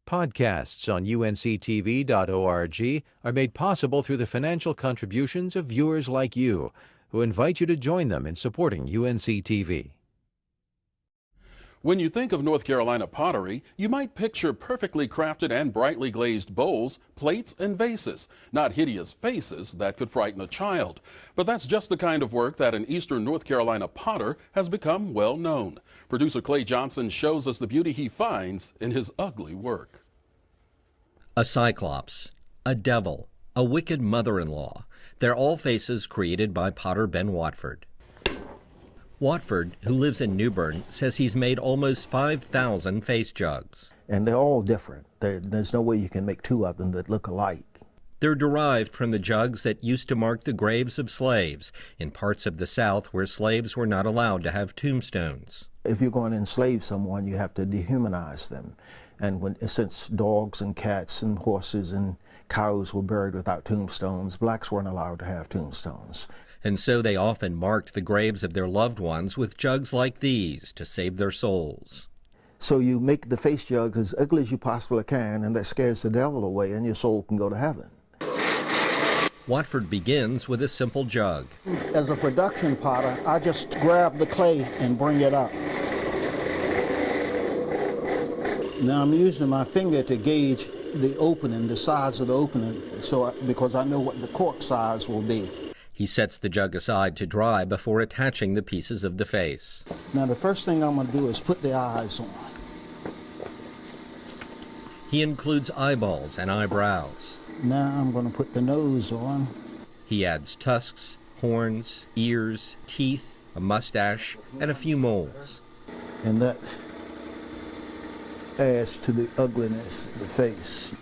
Podcasts on UNC-TV.org are made possible through the financial contributions of viewers like you, who invite you to join them in supporting UNC-TV. When you think of North Carolina pottery, you might picture perfectly crafted and brightly glazed bowls, plates, and vases, not hideous faces that could frighten a child. But that's just the kind of work that an Eastern North Carolina potter has become well known. Producer Clay Johnson shows us the beauty he finds in his ugly work. A cyclops, a devil, a wicked mother-in-law. They're all faces created by potter Ben Watford. Watford, who lives in Newbern, says he's made almost 5,000 face jugs. And they're all different. There's no way you can make two of them that look alike. They're derived from the jugs that used to mark the graves of slaves in parts of the South where slaves were not allowed to have tombstones. If you're going to enslave someone, you have to dehumanize them. And since dogs and cats and horses and cows were buried without tombstones, blacks weren't allowed to have tombstones. And so they often marked the graves of their loved ones with jugs like these to save their souls. So you make the face jugs as ugly as you possibly can, and that scares the devil away, and your soul can go to heaven. Watford begins with a simple jug. As a production potter, I just grab the clay and bring it up. Now I'm using my finger to gauge the opening, the size of the opening, because I know what the cork size will be. He sets the jug aside to dry before attaching the pieces of the face. Now the first thing I'm going to do is put the eyes on. He includes eyeballs and eyebrows. Now I'm going to put the nose on. He adds tusks, horns, ears, teeth, a mustache, and a few moles. And that adds to the ugliness of the face.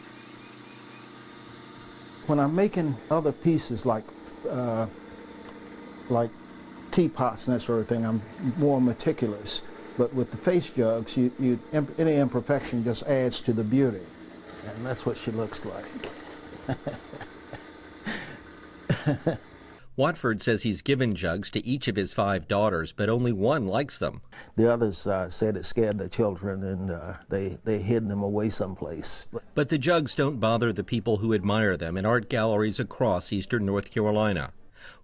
When I'm making other pieces like teapots and that sort of thing, I'm more meticulous. But with the face jugs, any imperfection just adds to the beauty. And that's what she looks like. Watford says he's given jugs to each of his 5 daughters, but only one likes them. The others said it scared their children, and they hid them away someplace. But the jugs don't bother the people who admire them in art galleries across eastern North Carolina.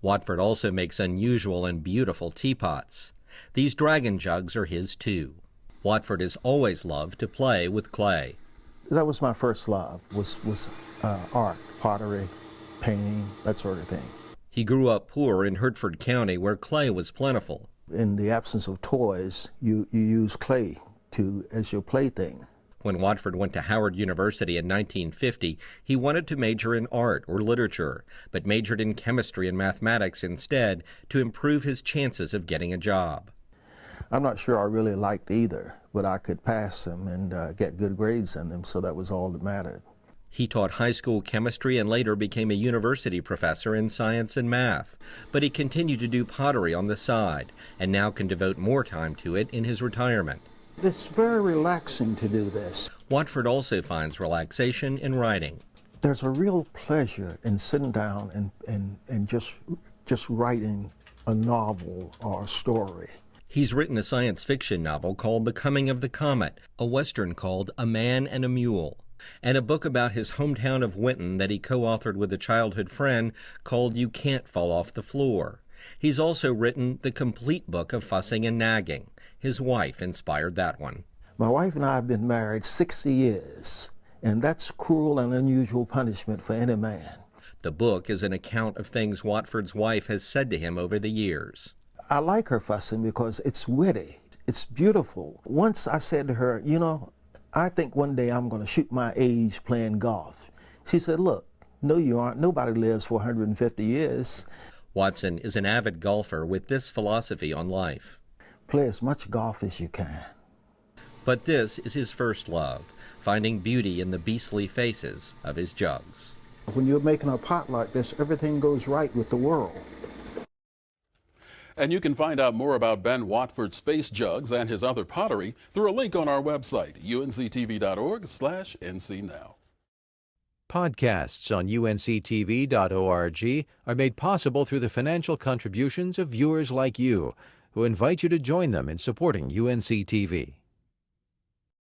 Watford also makes unusual and beautiful teapots. These dragon jugs are his too. Watford has always loved to play with clay. That was my first love, was art, pottery, painting, that sort of thing. He grew up poor in Hertford County, where clay was plentiful. In the absence of toys, you use clay as your plaything. When Watford went to Howard University in 1950, he wanted to major in art or literature, but majored in chemistry and mathematics instead to improve his chances of getting a job. I'm not sure I really liked either, but I could pass them and get good grades in them, so that was all that mattered. He taught high school chemistry and later became a university professor in science and math. But he continued to do pottery on the side and now can devote more time to it in his retirement. It's very relaxing to do this. Watford also finds relaxation in writing. There's a real pleasure in sitting down and just writing a novel or a story. He's written a science fiction novel called The Coming of the Comet, a Western called A Man and a Mule, and a book about his hometown of Winton that he co-authored with a childhood friend called You Can't Fall Off the Floor. He's also written the complete book of fussing and nagging. His wife inspired that one. My wife and I have been married 60 years, and that's cruel and unusual punishment for any man. The book is an account of things Watford's wife has said to him over the years. I like her fussing because it's witty. It's beautiful. Once I said to her, you know, I think one day I'm going to shoot my age playing golf. She said, look, no you aren't. Nobody lives for 150 years. Watson is an avid golfer with this philosophy on life. Play as much golf as you can. But this is his first love, finding beauty in the beastly faces of his jugs. When you're making a pot like this, everything goes right with the world. And you can find out more about Ben Watford's face jugs and his other pottery through a link on our website, unctv.org/ncnow. Podcasts on UNC-TV.org are made possible through the financial contributions of viewers like you, who invite you to join them in supporting UNC-TV.